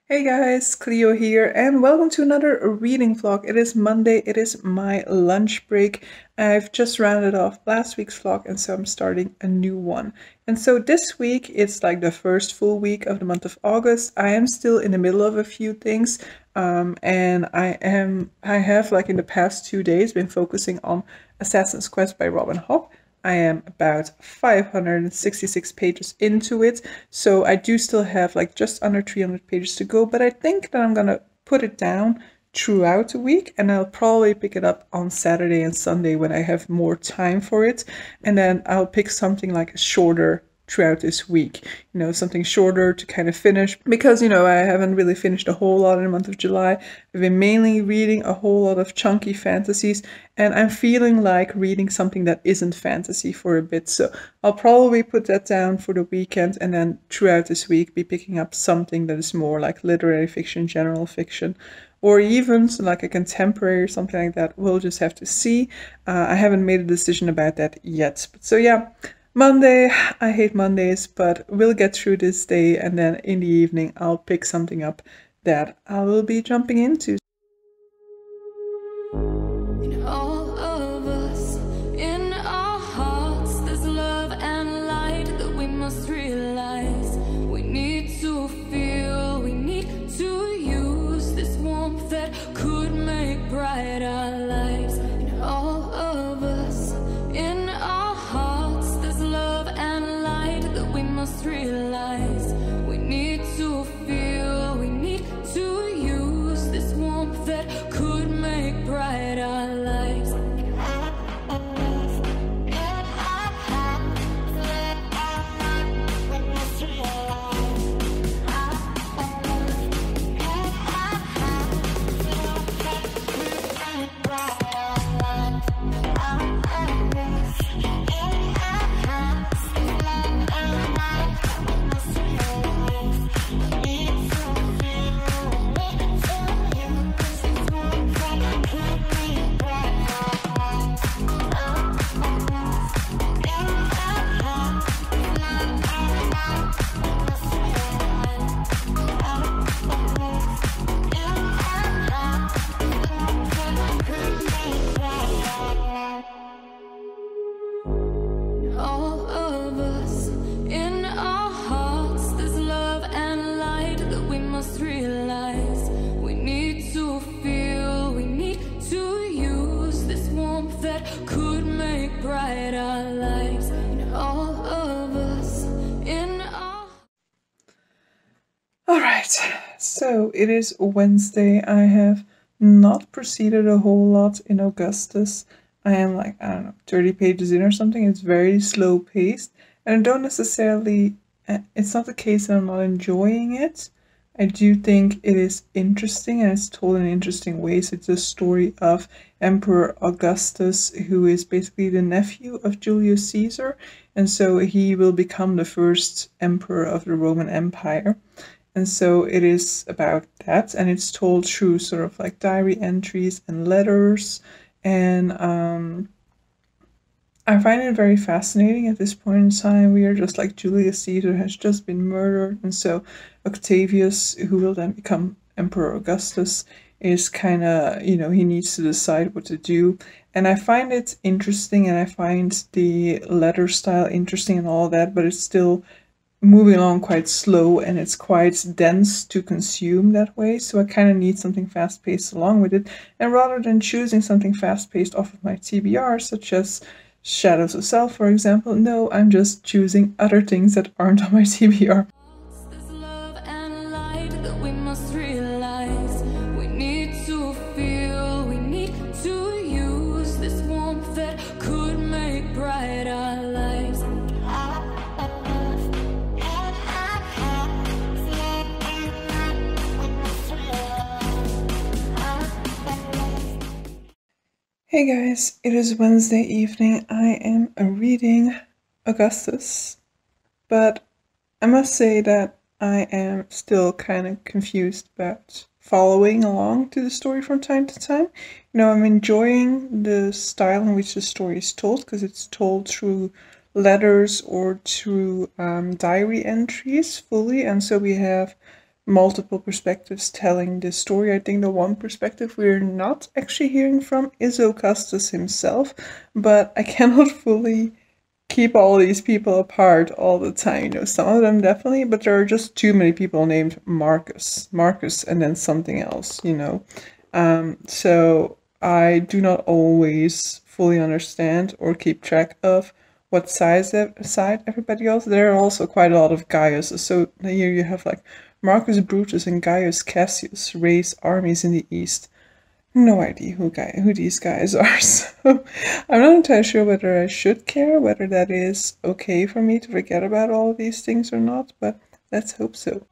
Hey guys, Cleo here, and welcome to another reading vlog. It is Monday, it is my lunch break. I've just rounded off last week's vlog, and so I'm starting a new one. And so this week, it's like the first full week of the month of August. I am still in the middle of a few things, and I have like in the past 2 days been focusing on Assassin's Quest by Robin Hobb. I am about 566 pages into it, so I do still have like just under 300 pages to go, but I think that I'm gonna put it down throughout the week, and I'll probably pick it up on Saturday and Sunday when I have more time for it, and then I'll pick something like shorter throughout this week, something shorter to kind of finish, because I haven't really finished a whole lot in the month of July. I've been mainly reading a whole lot of chunky fantasies, and I'm feeling like reading something that isn't fantasy for a bit, so I'll probably put that down for the weekend, and then throughout this week be picking up something that is more like literary fiction, general fiction, or even like a contemporary or something like that. We'll just have to see. I haven't made a decision about that yet, but so yeah. Monday, I hate Mondays, but we'll get through this day, and then in the evening I'll pick something up that I will be jumping into. In all of us, in our hearts, there's love and light that we must realize. We need to feel, we need to use this warmth that could make bright our lives. In all of us, in our hearts, there's love and light that we must realize. We need to feel, we need to use this warmth that could make bright our lives. All of us, in our hearts, there's love and light that we must realize. We need to feel, we need to use this warmth that could make bright our lives. In all of us, in our... Alright, so it is Wednesday. I have not proceeded a whole lot in Augustus. I am like, I don't know, 30 pages in or something. It's very slow paced, and I don't necessarily, it's not the case that I'm not enjoying it. I do think it is interesting, and it's told in interesting ways. It's a story of Emperor Augustus, who is basically the nephew of Julius Caesar, and so he will become the first emperor of the Roman Empire. And so it is about that, and it's told through sort of like diary entries and letters. And I find it very fascinating. At this point in time, we are just like Julius Caesar has just been murdered, and so Octavius, who will then become Emperor Augustus, is kind of, he needs to decide what to do. And I find it interesting, and I find the letter style interesting and all that, but it's still moving along quite slow, and it's quite dense to consume that way, so I kind of need something fast-paced along with it. And rather than choosing something fast-paced off of my TBR, such as Shadows of Self, for example, no, I'm just choosing other things that aren't on my TBR. There's love and light that we must realize. We need to feel, we need to use this warmth that could make bright our lives. Hey guys, it is Wednesday evening. I am reading Augustus, but I must say that I am still kind of confused about following along to the story from time to time. I'm enjoying the style in which the story is told, because it's told through letters or through diary entries fully, and so we have multiple perspectives telling this story. I think the one perspective we're not actually hearing from is Augustus himself, but I cannot fully keep all these people apart all the time. You know, some of them definitely, but there are just too many people named Marcus, and then something else, you know. So I do not always fully understand or keep track of what side everybody else. There are also quite a lot of Gaius. So here you have like Marcus Brutus and Gaius Cassius raise armies in the east. No idea who these guys are, so I'm not entirely sure whether I should care, whether that is okay for me to forget about all of these things or not, but let's hope so.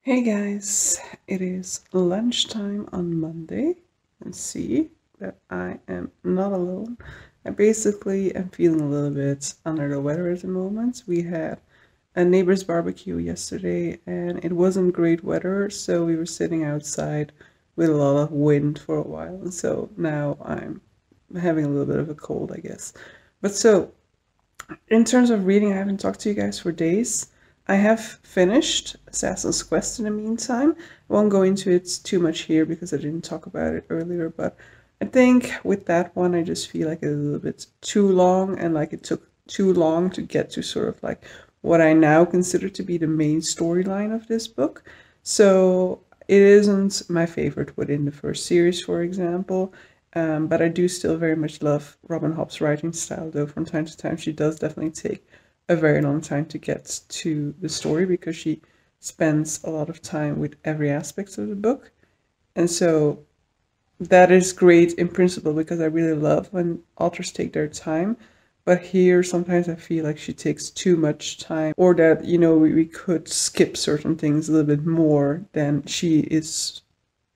Hey guys, it is lunchtime on Monday, and see that I am not alone. I basically am feeling a little bit under the weather at the moment. We had a neighbor's barbecue yesterday and it wasn't great weather, so we were sitting outside with a lot of wind for a while, and so now I'm having a little bit of a cold, I guess. But so, in terms of reading, I haven't talked to you guys for days. I have finished Assassin's Quest in the meantime. I won't go into it too much here because I didn't talk about it earlier, but I think with that one I just feel like it's a little bit too long, and like it took too long to get to sort of like what I now consider to be the main storyline of this book. So it isn't my favorite within the first series, for example, but I do still very much love Robin Hobb's writing style, though from time to time she does definitely take a very long time to get to the story because she spends a lot of time with every aspect of the book. And so that is great in principle because I really love when authors take their time. But here sometimes I feel like she takes too much time, or that, you know, we could skip certain things a little bit more than she is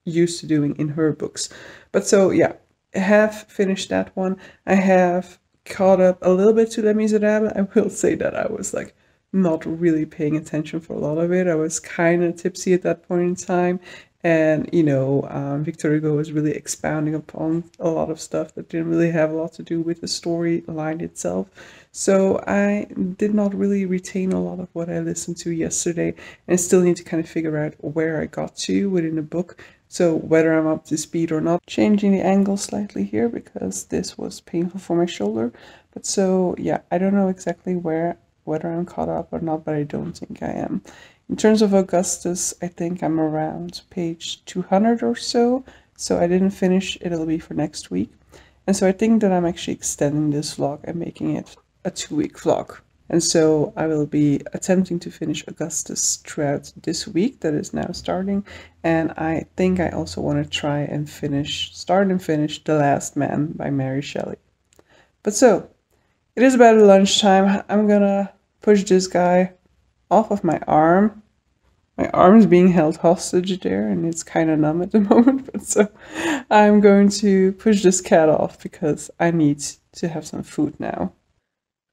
used to doing in her books. But so yeah, I have finished that one. I have caught up a little bit to Les Miserables. I will say that I was like not really paying attention for a lot of it. I was kind of tipsy at that point in time, and you know, Victor Hugo was really expounding upon a lot of stuff that didn't really have a lot to do with the storyline itself. So I did not really retain a lot of what I listened to yesterday, and still need to kind of figure out where I got to within the book. So whether I'm up to speed or not. Changing the angle slightly here because this was painful for my shoulder. But so yeah, I don't know exactly whether I'm caught up or not, but I don't think I am. In terms of Augustus, I think I'm around page 200 or so. So I didn't finish, it'll be for next week. And so I think that I'm actually extending this vlog and making it a 2-week vlog. And so I will be attempting to finish Augustus throughout this week that is now starting. And I think I also want to try and start and finish The Last Man by Mary Shelley. But so, it is about lunchtime. I'm gonna push this guy off of my arm. My arm is being held hostage there and it's kind of numb at the moment. But so, I'm going to push this cat off because I need to have some food now.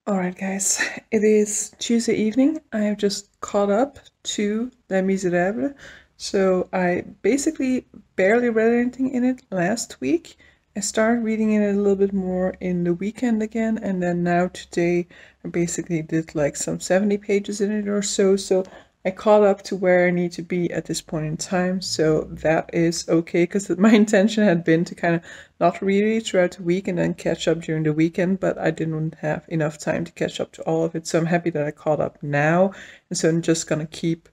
Alright guys, it is Tuesday evening. I have just caught up to Les Miserables. So I basically barely read anything in it last week. I started reading it a little bit more in the weekend again, and then now today I basically did like some 70 pages in it or so. So I caught up to where I need to be at this point in time, so that is okay, because my intention had been to kind of not read it throughout the week and then catch up during the weekend, but I didn't have enough time to catch up to all of it, so I'm happy that I caught up now, and so I'm just gonna keep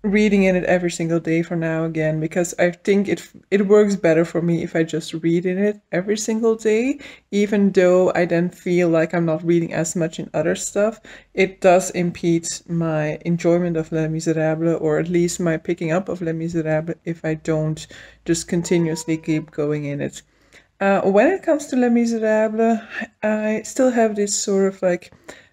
reading in it every single day for now again, because I think it works better for me if I just read in it every single day, even though I then feel like I'm not reading as much in other stuff. It does impede my enjoyment of Les Miserables, or at least my picking up of Les Miserables, if I don't just continuously keep going in it. When it comes to Les Miserables, I still have this sort of like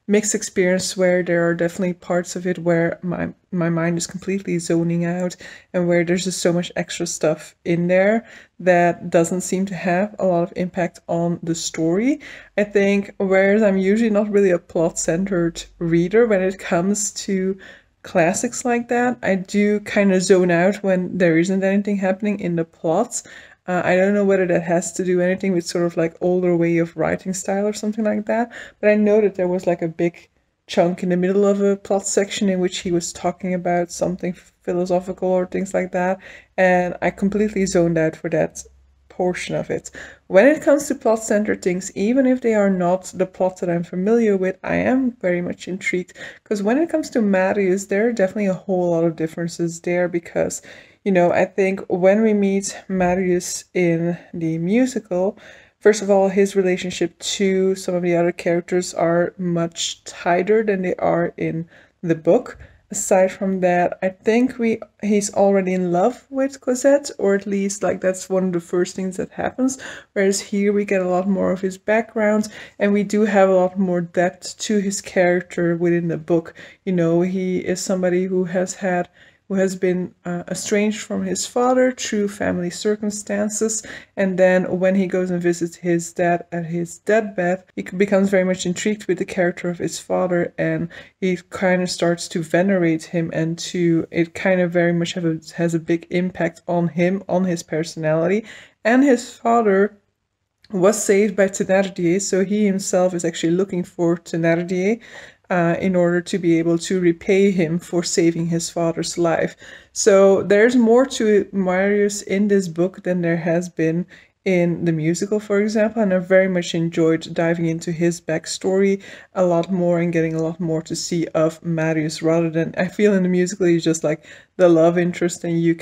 mixed experience where there are definitely parts of it where my mind is completely zoning out, and where there's just so much extra stuff in there that doesn't seem to have a lot of impact on the story. I think, whereas I'm usually not really a plot-centered reader when it comes to classics like that, I do kind of zone out when there isn't anything happening in the plots. I don't know whether that has to do anything with sort of like older way of writing style or something like that, but I know that there was like a big chunk in the middle of a plot section in which he was talking about something philosophical or things like that, and I completely zoned out for that portion of it. When it comes to plot-centered things, even if they are not the plot that I'm familiar with, I am very much intrigued, because when it comes to Marius, there are definitely a whole lot of differences there, because I think when we meet Marius in the musical, first of all, his relationship to some of the other characters are much tighter than they are in the book. Aside from that, I think he's already in love with Cosette, or at least like that's one of the first things that happens. Whereas here we get a lot more of his background, and we do have a lot more depth to his character within the book. He is somebody who has been estranged from his father through family circumstances, and then when he goes and visits his dad at his deathbed, he becomes very much intrigued with the character of his father, and he kind of starts to venerate him, and it kind of very much has a big impact on him, on his personality. And his father was saved by Thénardier, so he himself is actually looking for Thénardier in order to be able to repay him for saving his father's life. So there's more to Marius in this book than there has been in the musical, for example, and I very much enjoyed diving into his backstory a lot more and getting a lot more to see of Marius, rather than, I feel in the musical he's just like the love interest, and I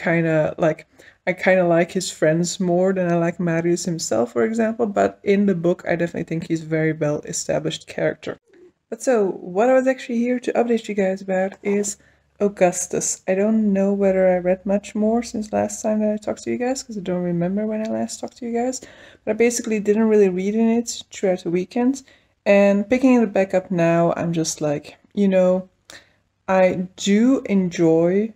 kind of like his friends more than I like Marius himself, for example, but in the book I definitely think he's a very well established character. But so, what I was actually here to update you guys about is Augustus. I don't know whether I read much more since last time that I talked to you guys, because I don't remember when I last talked to you guys, but I basically didn't really read in it throughout the weekend, and picking it back up now, I'm just like, I do enjoy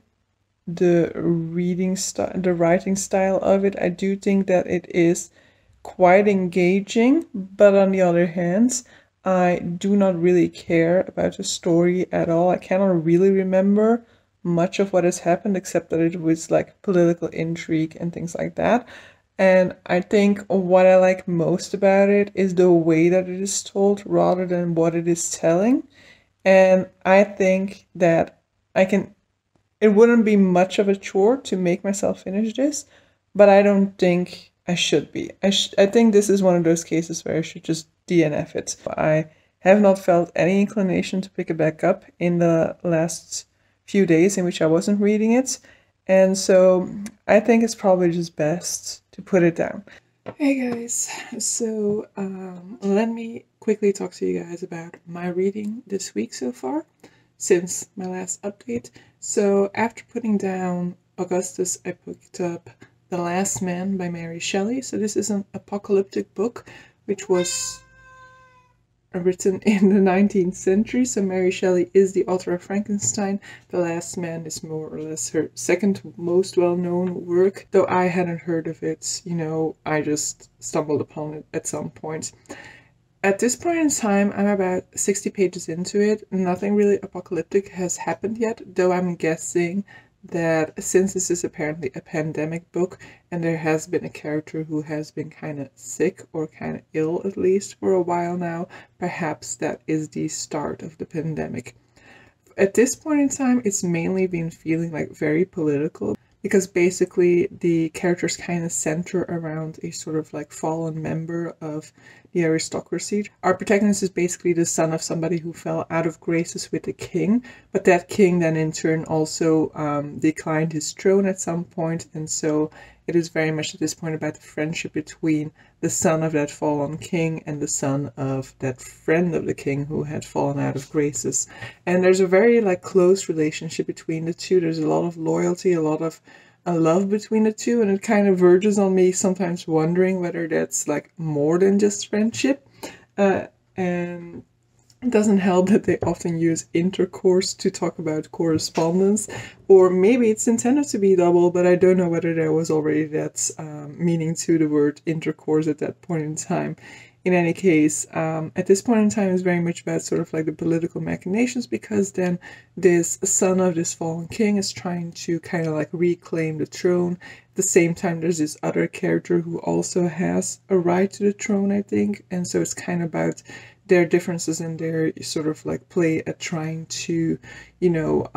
the reading style, the writing style of it. I do think that it is quite engaging, but on the other hand, I do not really care about the story at all. I cannot really remember much of what has happened, except that it was like political intrigue and things like that. And I think what I like most about it is the way that it is told rather than what it is telling. And I think that it wouldn't be much of a chore to make myself finish this, but I don't think I should be. I think this is one of those cases where I should just DNF it. I have not felt any inclination to pick it back up in the last few days in which I wasn't reading it, and so I think it's probably just best to put it down. Hey guys, so let me quickly talk to you guys about my reading this week so far, since my last update. So after putting down Augustus, I picked up The Last Man by Mary Shelley. So this is an apocalyptic book which was written in the 19th century. So Mary Shelley is the author of Frankenstein. The Last Man is more or less her second most well-known work, though I hadn't heard of it. I just stumbled upon it at some point. At this point in time, I'm about 60 pages into it. Nothing really apocalyptic has happened yet, though I'm guessing that since this is apparently a pandemic book, and there has been a character who has been kind of sick, or kind of ill at least, for a while now, perhaps that is the start of the pandemic. At this point in time, it's mainly been feeling like very political, because basically the characters kind of center around a sort of like fallen member of the aristocracy. Our protagonist is basically the son of somebody who fell out of graces with the king, but that king then in turn also declined his throne at some point, and so it is very much at this point about the friendship between the son of that fallen king and the son of that friend of the king who had fallen out of graces. And there's a very like close relationship between the two. There's a lot of loyalty, a lot of love between the two, and it kind of verges on me sometimes wondering whether that's like more than just friendship. And it doesn't help that they often use intercourse to talk about correspondence, or maybe it's intended to be double, but I don't know whether there was already that meaning to the word intercourse at that point in time. In any case, at this point in time, it's very much about sort of like the political machinations, because then this son of this fallen king is trying to kind of like reclaim the throne. At the same time, there's this other character who also has a right to the throne, I think, and so it's kind of about their differences and their sort of like play at trying to, you know,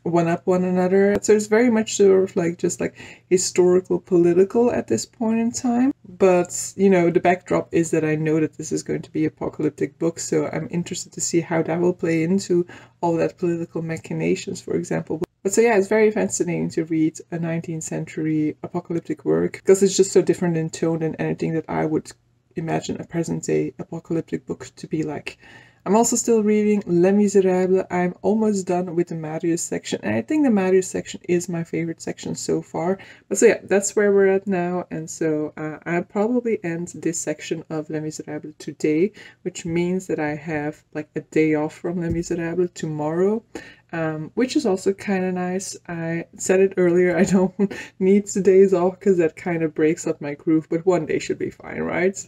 one up one another. So it's very much sort of like just like historical political at this point in time. But, you know, the backdrop is that I know that this is going to be an apocalyptic book, so I'm interested to see how that will play into all that political machinations, for example. But so yeah, it's very fascinating to read a 19th century apocalyptic work, because it's just so different in tone than anything that I would imagine a present day apocalyptic book to be like. I'm also still reading Les Miserables. I'm almost done with the Marius section, and I think the Marius section is my favorite section so far. But so yeah, that's where we're at now, and so I'll probably end this section of Les Miserables today, which means that I have like a day off from Les Miserables tomorrow, which is also kind of nice. I said it earlier, I don't need the days off because that kind of breaks up my groove, but one day should be fine, right?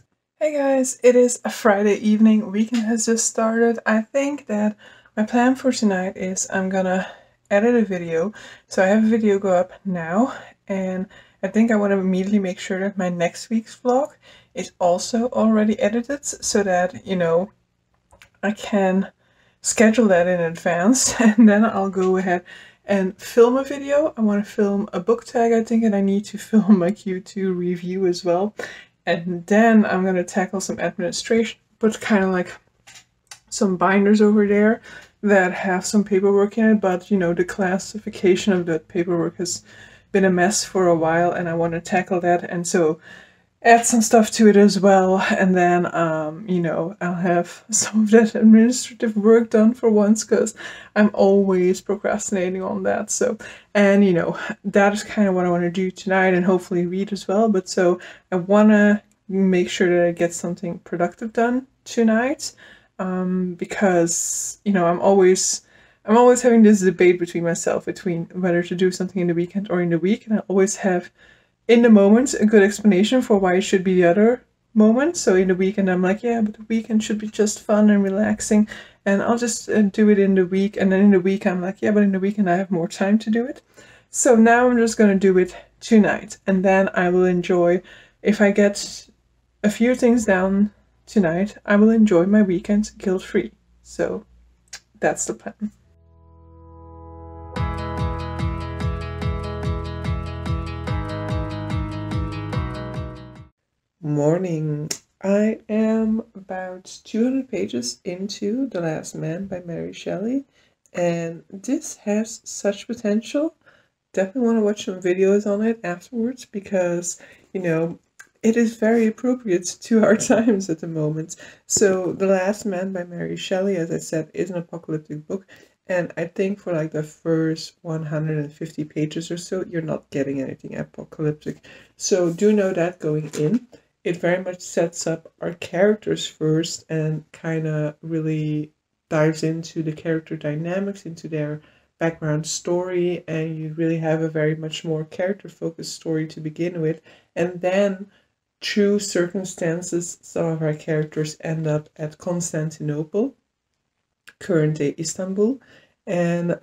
Hey guys, it is a Friday evening, weekend has just started. I think that my plan for tonight is I'm gonna edit a video. So I have a video go up now, and I think I want to immediately make sure that my next week's vlog is also already edited, so that, you know, I can schedule that in advance, and then I'll go ahead and film a video. I want to film a book tag, I think, and I need to film my Q2 review as well. And then I'm going to tackle some administration, but kind of like some binders over there that have some paperwork in it. But, you know, the classification of that paperwork has been a mess for a while, and I want to tackle that. And so add some stuff to it as well. And then, you know, I'll have some of that administrative work done for once, because I'm always procrastinating on that. So, and, you know, that is kind of what I want to do tonight, and hopefully read as well. But so I want to make sure that I get something productive done tonight, because, you know, I'm always having this debate between myself between whether to do something in the weekend or in the week, and I always have in the moment a good explanation for why it should be the other moment. So in the weekend I'm like, yeah, but the weekend should be just fun and relaxing, and I'll just do it in the week. And then in the week I'm like, yeah, but in the weekend I have more time to do it. So now I'm just going to do it tonight, and then I will enjoy, if I get a few things down tonight, I will enjoy my weekend guilt-free. So that's the plan. Morning. I am about 200 pages into The Last Man by Mary Shelley, and this has such potential. Definitely want to watch some videos on it afterwards, because, you know, it is very appropriate to our times at the moment. So The Last Man by Mary Shelley, as I said, is an apocalyptic book, and I think for like the first 150 pages or so, you're not getting anything apocalyptic. So do know that going in. It very much sets up our characters first and kind of really dives into the character dynamics, into their background story, and you really have a very much more character-focused story to begin with. And then, through circumstances, some of our characters end up at Constantinople, current-day Istanbul, and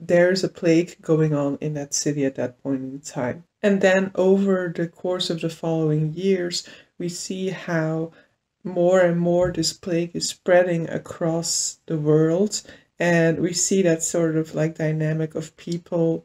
there's a plague going on in that city at that point in time. And then over the course of the following years, we see how more and more this plague is spreading across the world. And we see that sort of like dynamic of people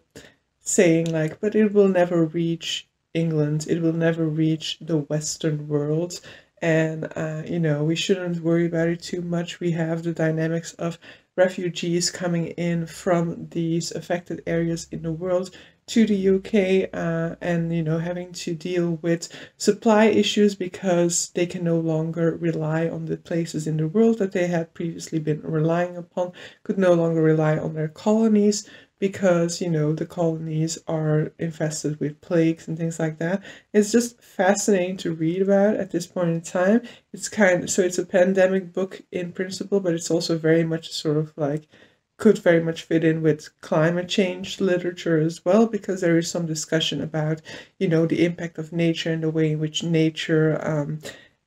saying like, but it will never reach England, it will never reach the Western world. and you know, we shouldn't worry about it too much. We have the dynamics of refugees coming in from these affected areas in the world to the UK, and you know, having to deal with supply issues because they can no longer rely on the places in the world that they had previously been relying upon, could no longer rely on their colonies because, you know, the colonies are infested with plagues and things like that. It's just fascinating to read about at this point in time. It's it's a pandemic book in principle, but it's also very much sort of like could very much fit in with climate change literature as well, because there is some discussion about, you know, the impact of nature and the way in which nature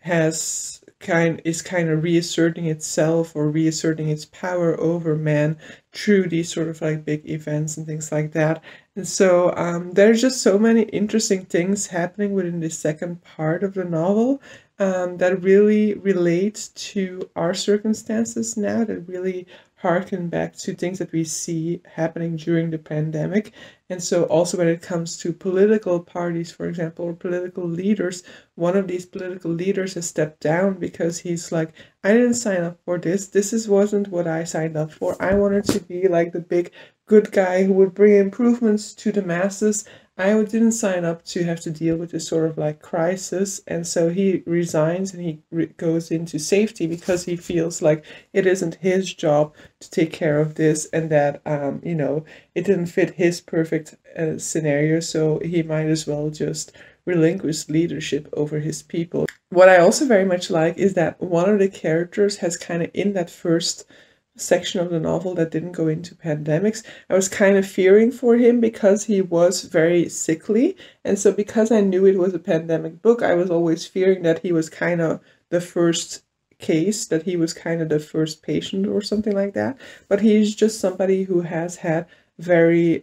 is kind of reasserting itself or reasserting its power over man through these sort of like big events and things like that. And so there's just so many interesting things happening within the second part of the novel that really relate to our circumstances now, that really harken back to things that we see happening during the pandemic. And so also when it comes to political parties, for example, or political leaders, one of these political leaders has stepped down because he's like, I didn't sign up for this. Wasn't what I signed up for. I wanted to be like the big good guy who would bring improvements to the masses. I didn't sign up to have to deal with this sort of like crisis. And so he resigns and he goes into safety because he feels like it isn't his job to take care of this, and that, you know, it didn't fit his perfect scenario. So he might as well just relinquish leadership over his people. What I also very much like is that one of the characters has kind of, in that first section of the novel that didn't go into pandemics, I was kind of fearing for him because he was very sickly. And so because I knew it was a pandemic book, I was always fearing that he was kind of the first case, that he was kind of the first patient or something like that. But he's just somebody who has had very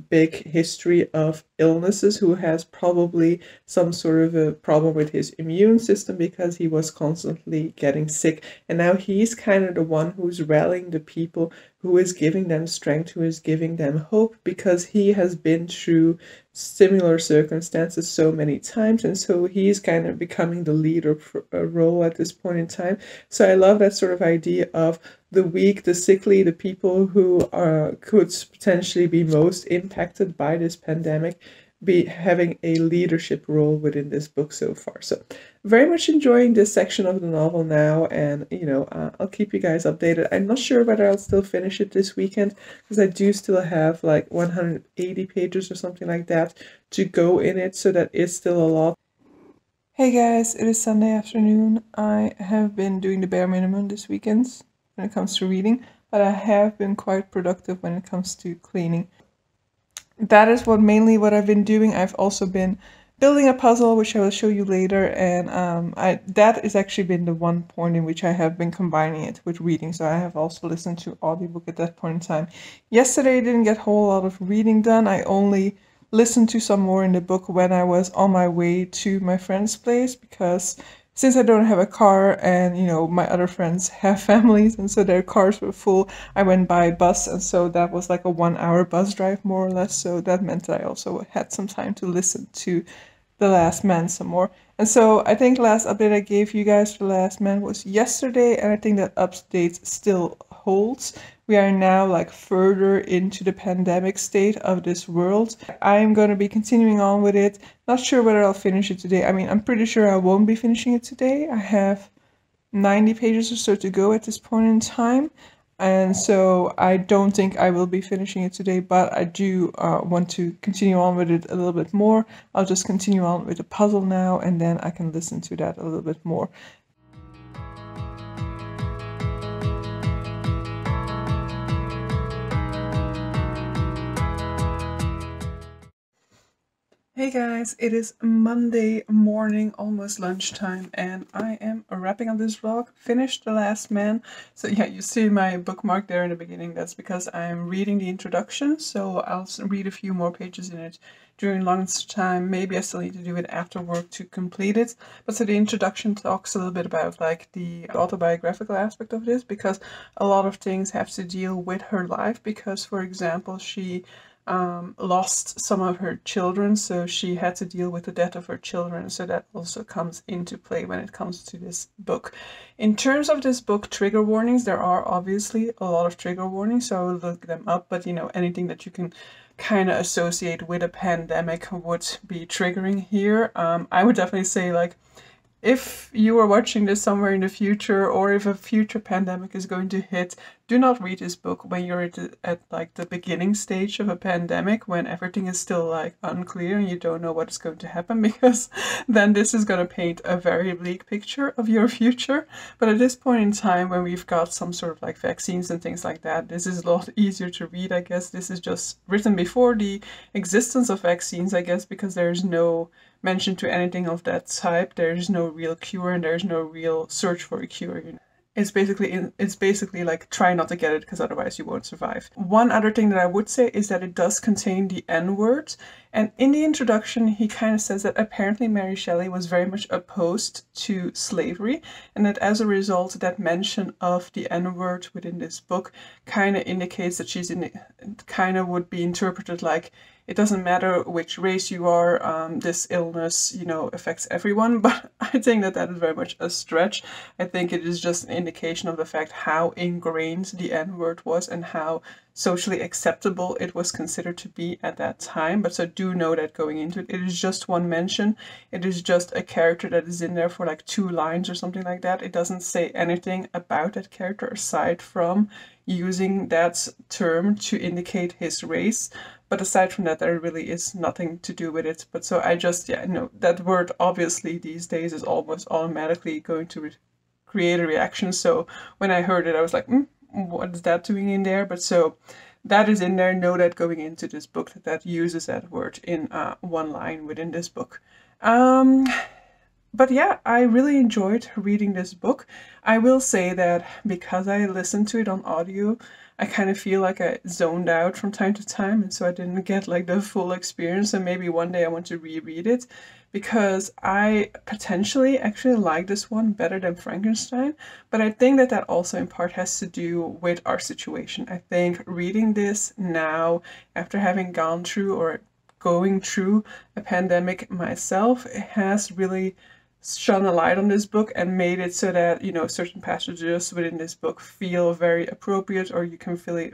big history of illnesses, who has probably some sort of a problem with his immune system because he was constantly getting sick. And now he's kind of the one who's rallying the people, who is giving them strength, who is giving them hope, because he has been through similar circumstances so many times. And so he's kind of becoming the leader role at this point in time. So I love that sort of idea of the weak, the sickly, the people who could potentially be most impacted by this pandemic, be having a leadership role within this book so far. So very much enjoying this section of the novel now, and you know, I'll keep you guys updated. I'm not sure whether I'll still finish it this weekend, because I do still have like 180 pages or something like that to go in it, so that is still a lot. Hey guys, it is Sunday afternoon. I have been doing the bare minimum this weekend when it comes to reading, but I have been quite productive when it comes to cleaning. That is mainly what I've been doing. I've also been building a puzzle, which I will show you later, and that has actually been the one point in which I have been combining it with reading. So I have also listened to audiobook at that point in time. Yesterday I didn't get a whole lot of reading done. I only listened to some more in the book when I was on my way to my friend's place, because since I don't have a car and, you know, my other friends have families and so their cars were full, I went by bus, and so that was like a 1-hour bus drive more or less. So that meant that I also had some time to listen to The Last Man some more. And so I think last update I gave you guys for The Last Man was yesterday, and I think that update still holds. We are now like further into the pandemic state of this world. I am going to be continuing on with it. Not sure whether I'll finish it today. I mean, I'm pretty sure I won't be finishing it today. I have 90 pages or so to go at this point in time. And so I don't think I will be finishing it today, but I do want to continue on with it a little bit more. I'll just continue on with the puzzle now, and then I can listen to that a little bit more. Hey guys, it is Monday morning, almost lunchtime, and I am wrapping up this vlog. Finished The Last Man. So yeah, you see my bookmark there in the beginning. That's because I'm reading the introduction, so I'll read a few more pages in it during lunchtime. Maybe I still need to do it after work to complete it. But so the introduction talks a little bit about like the autobiographical aspect of this, because a lot of things have to deal with her life, because for example, she lost some of her children, so she had to deal with the death of her children, so that also comes into play when it comes to this book. In terms of this book, trigger warnings, there are obviously a lot of trigger warnings, so I will look them up, but you know, anything that you can kind of associate with a pandemic would be triggering here. I would definitely say, like, if you are watching this somewhere in the future, or if a future pandemic is going to hit, do not read this book when you're at like the beginning stage of a pandemic, when everything is still like unclear and you don't know what is going to happen, because then this is going to paint a very bleak picture of your future. But at this point in time, when we've got some sort of like vaccines and things like that, this is a lot easier to read, I guess. This is just written before the existence of vaccines, I guess, because there's no mention to anything of that type. There's no real cure and there's no real search for a cure. It's basically like, try not to get it because otherwise you won't survive. One other thing that I would say is that it does contain the N-word. And in the introduction, he kind of says that apparently Mary Shelley was very much opposed to slavery, and that as a result, that mention of the N-word within this book kind of indicates that she's kind of would be interpreted like, it doesn't matter which race you are, this illness, you know, affects everyone. But I think that that is very much a stretch. I think it is just an indication of the fact how ingrained the N-word was and how socially acceptable it was considered to be at that time. But so do know that going into it, it is just one mention. It is just a character that is in there for like 2 lines or something like that. It doesn't say anything about that character aside from using that term to indicate his race. But aside from that, there really is nothing to do with it. But so I just, yeah, no, that word obviously these days is almost automatically going to create a reaction. So when I heard it, I was like, what is that doing in there? But so that is in there. Know that going into this book, that uses that word in 1 line within this book. But yeah, I really enjoyed reading this book. I will say that because I listened to it on audio, I kind of feel like I zoned out from time to time, and so I didn't get like the full experience. And maybe one day I want to reread it, because I potentially actually like this one better than Frankenstein. But I think that that also in part has to do with our situation. I think reading this now, after having gone through or going through a pandemic myself, it has really shone a light on this book and made it so that, you know, certain passages within this book feel very appropriate, or you can feel it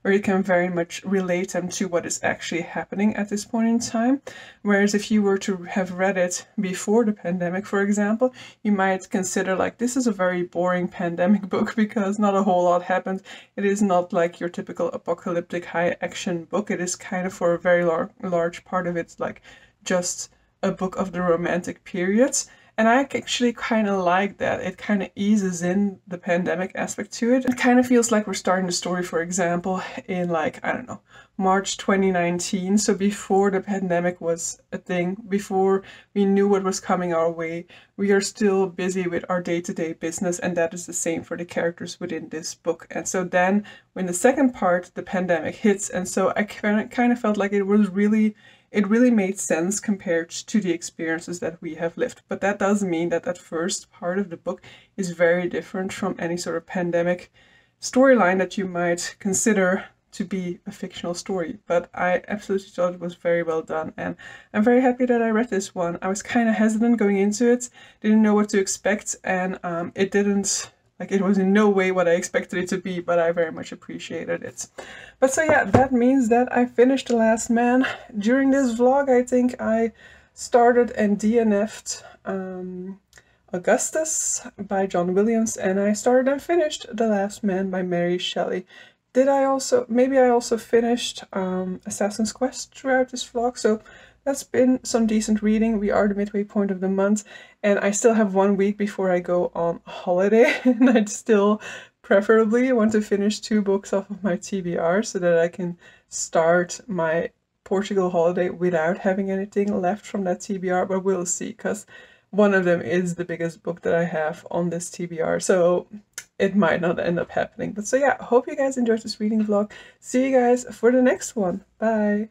or you can very much relate them to what is actually happening at this point in time. Whereas if you were to have read it before the pandemic, for example, you might consider like, this is a very boring pandemic book because not a whole lot happened. It is not like your typical apocalyptic high action book. It is kind of, for a very large part of it, like just a book of the Romantic periods. And I actually kind of like that. It kind of eases in the pandemic aspect to it. It kind of feels like we're starting the story, for example, in like, I don't know, March 2019. So before the pandemic was a thing, before we knew what was coming our way, we are still busy with our day-to-day business. And that is the same for the characters within this book. And so then when the second part, the pandemic hits, and so I kind of felt like it really made sense compared to the experiences that we have lived. But that does mean that that first part of the book is very different from any sort of pandemic storyline that you might consider to be a fictional story. But I absolutely thought it was very well done, and I'm very happy that I read this one. I was kind of hesitant going into it, didn't know what to expect, and it was in no way what I expected it to be, but I very much appreciated it. But so yeah, that means that I finished The Last Man. During this vlog, I think I started and DNF'd Augustus by John Williams, and I started and finished The Last Man by Mary Shelley. Maybe I also finished Assassin's Quest throughout this vlog, so that's been some decent reading. We are the midway point of the month, and I still have 1 week before I go on holiday, and I'd still preferably want to finish 2 books off of my TBR so that I can start my Portugal holiday without having anything left from that TBR, but we'll see, because one of them is the biggest book that I have on this TBR, so it might not end up happening. But so yeah, hope you guys enjoyed this reading vlog. See you guys for the next one. Bye!